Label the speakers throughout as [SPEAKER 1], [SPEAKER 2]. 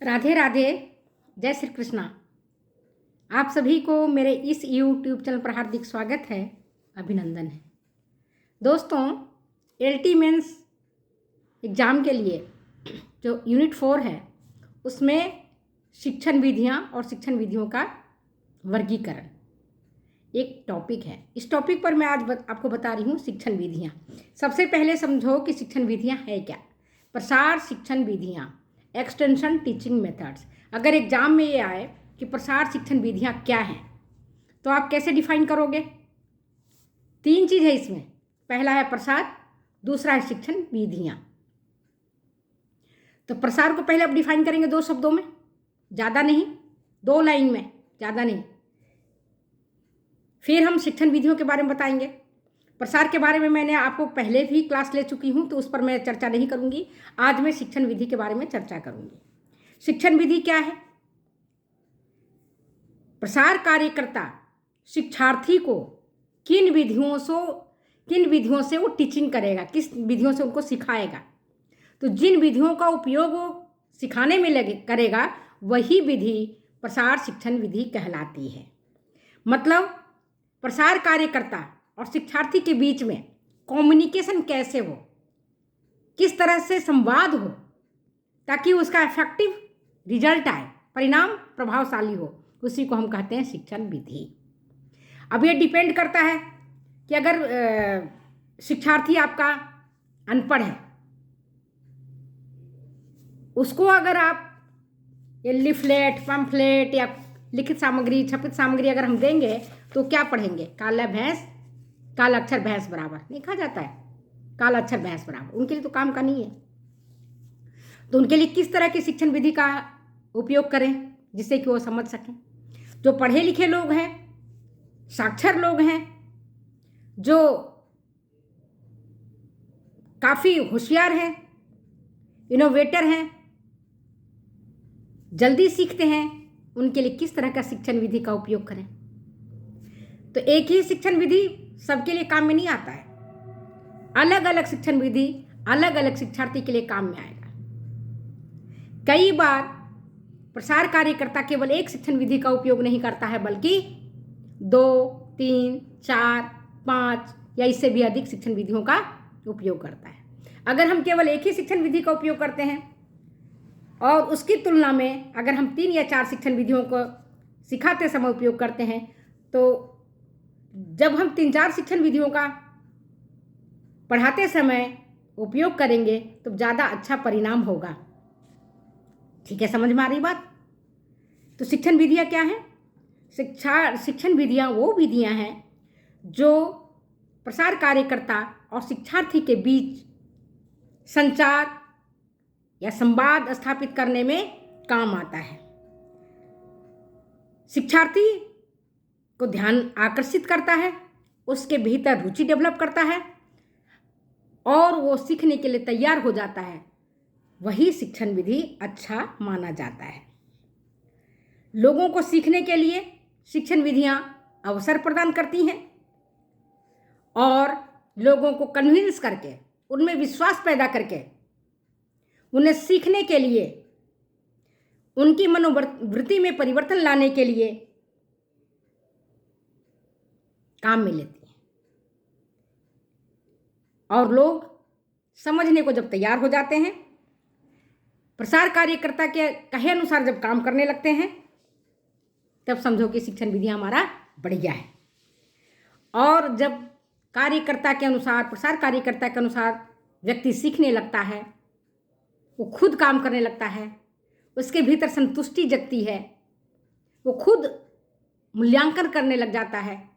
[SPEAKER 1] राधे राधे। जय श्री कृष्णा। आप सभी को मेरे इस यूट्यूब चैनल पर हार्दिक स्वागत है, अभिनंदन है। दोस्तों, एलटी मेंस एग्ज़ाम के लिए जो यूनिट 4 है उसमें शिक्षण विधियां और शिक्षण विधियों का वर्गीकरण एक टॉपिक है। इस टॉपिक पर मैं आज आपको बता रही हूँ शिक्षण विधियां। सबसे पहले समझो कि शिक्षण विधियां है क्या। प्रसार शिक्षण विधियां, एक्सटेंशन टीचिंग मेथड्स। अगर एग्जाम में ये आए कि प्रसार शिक्षण विधियां क्या हैं तो आप कैसे डिफाइन करोगे? 3 चीज़ है इसमें। पहला है प्रसार, दूसरा है शिक्षण विधियां। तो प्रसार को पहले आप डिफाइन करेंगे 2 शब्दों में, ज़्यादा नहीं, 2 लाइन में, ज़्यादा नहीं। फिर हम शिक्षण विधियों के बारे में बताएंगे। प्रसार के बारे में मैंने आपको पहले भी क्लास ले चुकी हूँ तो उस पर मैं चर्चा नहीं करूँगी। आज मैं शिक्षण विधि के बारे में चर्चा करूँगी। शिक्षण विधि क्या है? प्रसार कार्यकर्ता शिक्षार्थी को किन विधियों से वो टीचिंग करेगा, किस विधियों से उनको सिखाएगा। तो जिन विधियों का उपयोग वो सिखाने में करेगा वही विधि प्रसार शिक्षण विधि कहलाती है। मतलब प्रसार कार्यकर्ता और शिक्षार्थी के बीच में कम्युनिकेशन कैसे हो, किस तरह से संवाद हो ताकि उसका इफेक्टिव रिजल्ट आए, परिणाम प्रभावशाली हो, उसी को हम कहते हैं शिक्षण विधि। अब ये डिपेंड करता है कि अगर शिक्षार्थी आपका अनपढ़ है, उसको अगर आप ये लिफलेट, पम्फलेट या लिखित सामग्री, छपित सामग्री अगर हम देंगे तो क्या पढ़ेंगे? काला अक्षर भैंस बराबर नहीं कहा जाता है, काला अक्षर भैंस बराबर। उनके लिए तो काम का नहीं है। तो उनके लिए किस तरह की शिक्षण विधि का उपयोग करें जिससे कि वो समझ सकें? जो पढ़े लिखे लोग हैं, साक्षर लोग हैं, जो काफ़ी होशियार हैं, इनोवेटर हैं, जल्दी सीखते हैं, उनके लिए किस तरह का शिक्षण विधि का उपयोग करें? तो एक ही शिक्षण विधि सबके लिए काम में नहीं आता है। अलग अलग शिक्षण विधि अलग अलग शिक्षार्थी के लिए काम में आएगा। कई बार प्रसार कार्यकर्ता केवल एक शिक्षण विधि का उपयोग नहीं करता है बल्कि 2, 3, 4, 5 या इससे भी अधिक शिक्षण विधियों का उपयोग करता है। अगर हम केवल एक ही शिक्षण विधि का उपयोग करते हैं और उसकी तुलना में अगर हम 3 या 4 शिक्षण विधियों को सिखाते समय उपयोग करते हैं तो जब हम 3-4 शिक्षण विधियों का पढ़ाते समय उपयोग करेंगे तो ज़्यादा अच्छा परिणाम होगा। ठीक है, समझ में आ रही बात? तो शिक्षण विधियाँ क्या हैं? शिक्षण विधियाँ वो विधियाँ हैं जो प्रसार कार्यकर्ता और शिक्षार्थी के बीच संचार या संवाद स्थापित करने में काम आता है। शिक्षार्थी को ध्यान आकर्षित करता है, उसके भीतर रुचि डेवलप करता है और वो सीखने के लिए तैयार हो जाता है। वही शिक्षण विधि अच्छा माना जाता है। लोगों को सीखने के लिए शिक्षण विधियां अवसर प्रदान करती हैं और लोगों को कन्विंस करके, उनमें विश्वास पैदा करके, उन्हें सीखने के लिए, उनकी मनोवृत्ति में परिवर्तन लाने के लिए काम में लेती हैं। और लोग समझने को जब तैयार हो जाते हैं, प्रसार कार्यकर्ता के कहे अनुसार जब काम करने लगते हैं, तब समझो कि शिक्षण विधि हमारा बढ़िया है। और जब कार्यकर्ता के अनुसार, प्रसार कार्यकर्ता के अनुसार व्यक्ति सीखने लगता है, वो खुद काम करने लगता है, उसके भीतर संतुष्टि जगती है, वो खुद मूल्यांकन करने लग जाता है,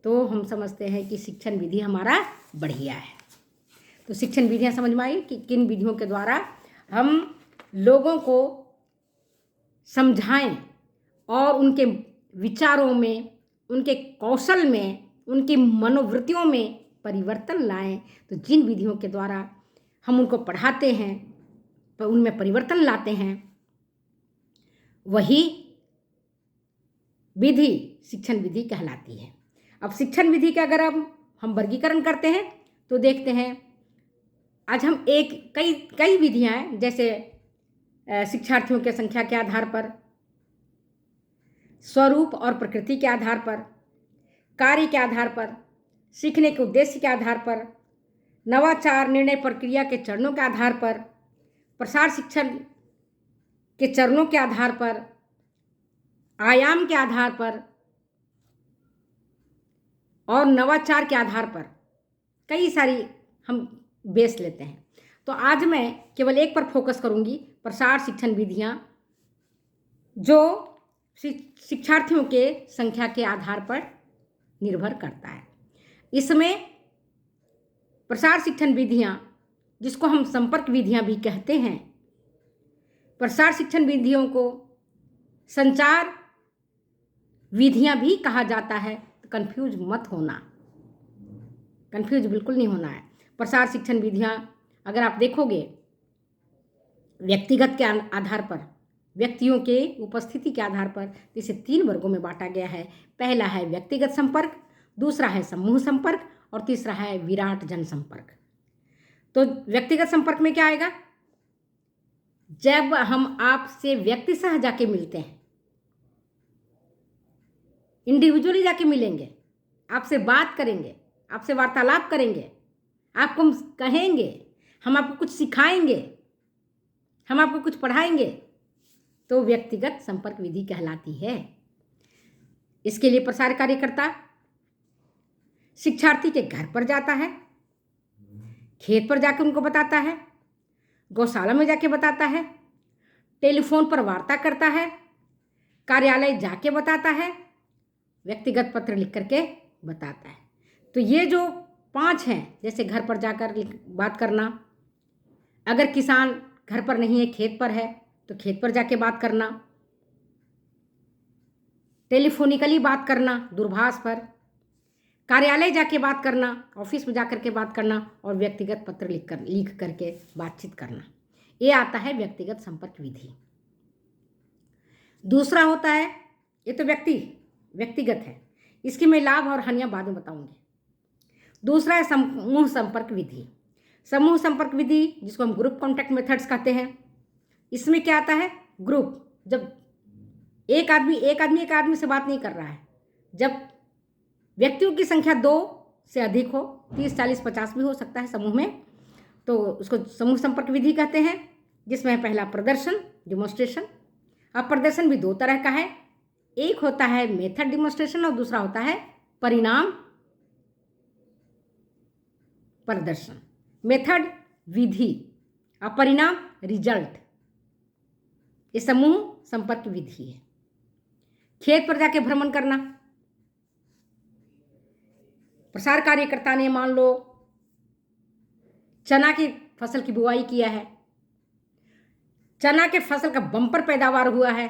[SPEAKER 1] तो हम समझते हैं कि शिक्षण विधि हमारा बढ़िया है। तो शिक्षण विधियाँ समझ में आई कि किन विधियों के द्वारा हम लोगों को समझाएं और उनके विचारों में, उनके कौशल में, उनकी मनोवृत्तियों में परिवर्तन लाएं। तो जिन विधियों के द्वारा हम उनको पढ़ाते हैं, तो उनमें परिवर्तन लाते हैं, वही विधि शिक्षण विधि कहलाती है। अब शिक्षण विधि का अगर हम वर्गीकरण करते हैं तो देखते हैं आज हम कई विधियां हैं, जैसे शिक्षार्थियों के संख्या के आधार पर, स्वरूप और प्रकृति के आधार पर, कार्य के आधार पर, सीखने के उद्देश्य के आधार पर, नवाचार निर्णय प्रक्रिया के चरणों के आधार पर, प्रसार शिक्षण के चरणों के आधार पर, आयाम के आधार पर और नवाचार के आधार पर कई सारी हम बेस लेते हैं। तो आज मैं केवल एक पर फोकस करूंगी, प्रसार शिक्षण विधियां जो शिक्षार्थियों के संख्या के आधार पर निर्भर करता है। इसमें प्रसार शिक्षण विधियां, जिसको हम संपर्क विधियां भी कहते हैं, प्रसार शिक्षण विधियों को संचार विधियां भी कहा जाता है। तो कंफ्यूज मत होना, कंफ्यूज बिल्कुल नहीं होना है। प्रसार शिक्षण विधियां अगर आप देखोगे व्यक्तिगत के आधार पर, व्यक्तियों के उपस्थिति के आधार पर, इसे 3 वर्गों में बांटा गया है। पहला है व्यक्तिगत संपर्क, दूसरा है समूह संपर्क और तीसरा है विराट जनसंपर्क। तो व्यक्तिगत संपर्क में क्या आएगा? जब हम आपसे व्यक्ति सह जाके मिलते हैं, इंडिविजुअली जाके मिलेंगे, आपसे बात करेंगे, आपसे वार्तालाप करेंगे, आपको हम कहेंगे, हम आपको कुछ सिखाएंगे, हम आपको कुछ पढ़ाएंगे, तो व्यक्तिगत संपर्क विधि कहलाती है। इसके लिए प्रसार कार्यकर्ता शिक्षार्थी के घर पर जाता है, खेत पर जाकर उनको बताता है, गौशाला में जाके बताता है, टेलीफोन पर वार्ता करता है, कार्यालय जाके बताता है, व्यक्तिगत पत्र लिख करके बताता है। तो ये जो 5 हैं, जैसे घर पर जाकर बात करना, अगर किसान घर पर नहीं है, खेत पर है, तो खेत पर जाके बात करना, टेलीफोनिकली बात करना दूरभाष पर, कार्यालय जाके बात करना, ऑफिस में जाकर के बात करना और व्यक्तिगत पत्र लिख करके बातचीत करना, ये आता है व्यक्तिगत संपर्क विधि। दूसरा होता है, ये तो व्यक्तिगत है, इसकी मैं लाभ और हानियां बाद में बताऊंगी। दूसरा है समूह संपर्क विधि। समूह संपर्क विधि, जिसको हम ग्रुप कॉन्टैक्ट मेथड्स कहते हैं, इसमें क्या आता है? ग्रुप, जब एक आदमी एक आदमी से बात नहीं कर रहा है, जब व्यक्तियों की संख्या 2 से अधिक हो, 30, 40, 50 भी हो सकता है समूह में, तो उसको समूह संपर्क विधि कहते हैं। जिसमें पहला प्रदर्शन, डिमॉन्स्ट्रेशन। अब प्रदर्शन भी 2 तरह का है, एक होता है मेथड डिमॉन्स्ट्रेशन और दूसरा होता है परिणाम प्रदर्शन। मेथड विधि और परिणाम रिजल्ट, ये समूह संपर्क विधि है। खेत पर जाके भ्रमण करना, प्रसार कार्यकर्ता ने मान लो चना की फसल की बुआई किया है, चना के फसल का बम्पर पैदावार हुआ है,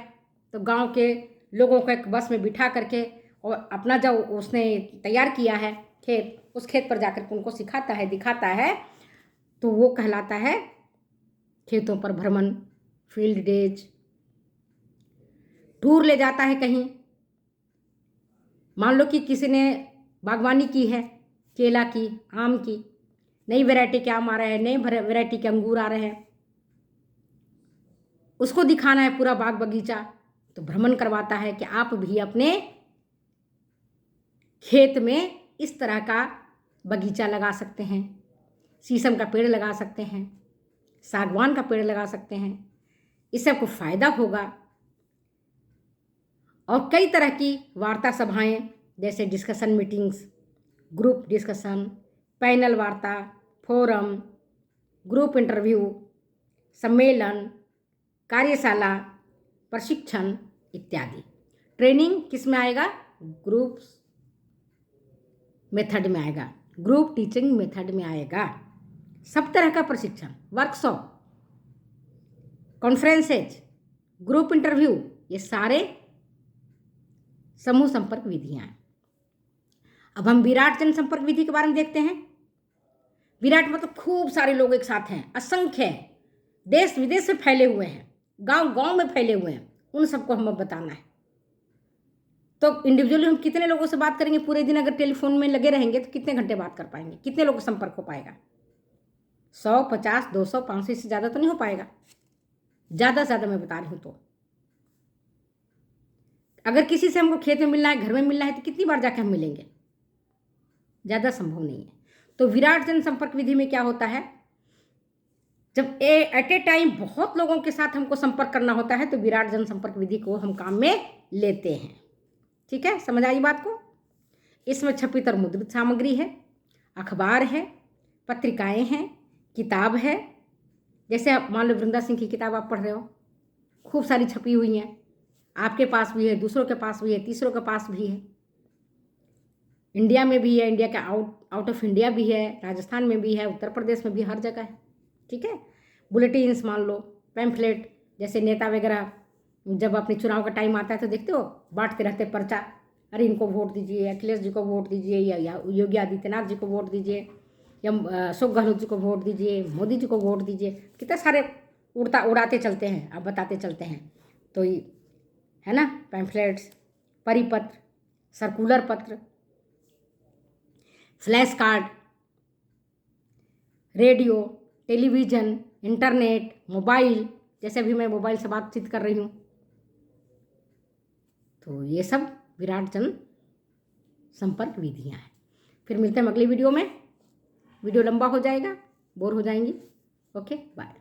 [SPEAKER 1] तो गांव के लोगों को एक बस में बिठा करके और अपना जो उसने तैयार किया है खेत, उस खेत पर जाकर के उनको सिखाता है, दिखाता है, तो वो कहलाता है खेतों पर भ्रमण, फील्ड डेज। टूर ले जाता है कहीं, मान लो कि किसी ने बागवानी की है, केला की, आम की, नई वैरायटी के आम आ रहे हैं, नई वैरायटी के अंगूर आ रहे हैं, उसको दिखाना है पूरा बाग बगीचा, तो भ्रमण करवाता है कि आप भी अपने खेत में इस तरह का बगीचा लगा सकते हैं, शीशम का पेड़ लगा सकते हैं, सागवान का पेड़ लगा सकते हैं, इससे आपको फायदा होगा। और कई तरह की वार्ता सभाएं, जैसे discussion meetings, group discussion, panel वार्ता, फोरम, ग्रुप इंटरव्यू, सम्मेलन, कार्यशाला, प्रशिक्षण इत्यादि। ट्रेनिंग किस में आएगा? ग्रुप मेथड में आएगा, ग्रुप टीचिंग मेथड में आएगा। सब तरह का प्रशिक्षण, वर्कशॉप, कॉन्फ्रेंसेज, ग्रुप इंटरव्यू, ये सारे समूह संपर्क विधियां हैं। अब हम विराट जनसंपर्क विधि के बारे में देखते हैं। विराट मतलब खूब सारे लोग एक साथ हैं, असंख्य हैं, देश विदेश में फैले हुए हैं, गांव गांव में फैले हुए हैं, उन सबको हमें बताना है। तो इंडिविजुअली हम कितने लोगों से बात करेंगे? पूरे दिन अगर टेलीफोन में लगे रहेंगे तो कितने घंटे बात कर पाएंगे? कितने लोगों से संपर्क हो पाएगा? 100, 50, 200, 500 से ज़्यादा तो नहीं हो पाएगा। ज़्यादा से ज़्यादा मैं बता रही हूँ। तो अगर किसी से हमको खेत में मिलना है, घर में मिलना है, तो कितनी बार जाके हम मिलेंगे? ज़्यादा संभव नहीं है। तो विराट जनसंपर्क विधि में क्या होता है, जब एट ए टाइम बहुत लोगों के साथ हमको संपर्क करना होता है, तो विराट जनसंपर्क विधि को हम काम में लेते हैं। ठीक है, समझ आई बात को? इसमें छपित और मुद्रित सामग्री है, अखबार है, पत्रिकाएं हैं, किताब है। जैसे आप मान लो वृंदा सिंह की किताब आप पढ़ रहे हो, खूब सारी छपी हुई हैं, आपके पास भी है, दूसरों के पास भी है, तीसरों के पास भी है, इंडिया में भी है, इंडिया के आउट ऑफ इंडिया भी है, राजस्थान में भी है, उत्तर प्रदेश में भी, हर जगह है। ठीक है, बुलेटिन्स मान लो, पैम्फलेट, जैसे नेता वगैरह जब अपने चुनाव का टाइम आता है तो देखते हो बांटते रहते पर्चा, अरे इनको वोट दीजिए, अखिलेश जी को वोट दीजिए, या योगी आदित्यनाथ जी को वोट दीजिए, या अशोक गहलोत जी को वोट दीजिए, मोदी जी को वोट दीजिए। कितने सारे उड़ाते चलते हैं, अब बताते चलते हैं। तो है ना, पैम्फलेट्स, परिपत्र, सर्कुलर पत्र, flash card, radio, television, internet, mobile, जैसे अभी मैं मोबाइल से बातचीत कर रही हूँ। तो ये सब विराट जन संपर्क विधियाँ हैं। फिर मिलते हैं अगली वीडियो में। वीडियो लंबा हो जाएगा, बोर हो जाएंगी। Okay, bye.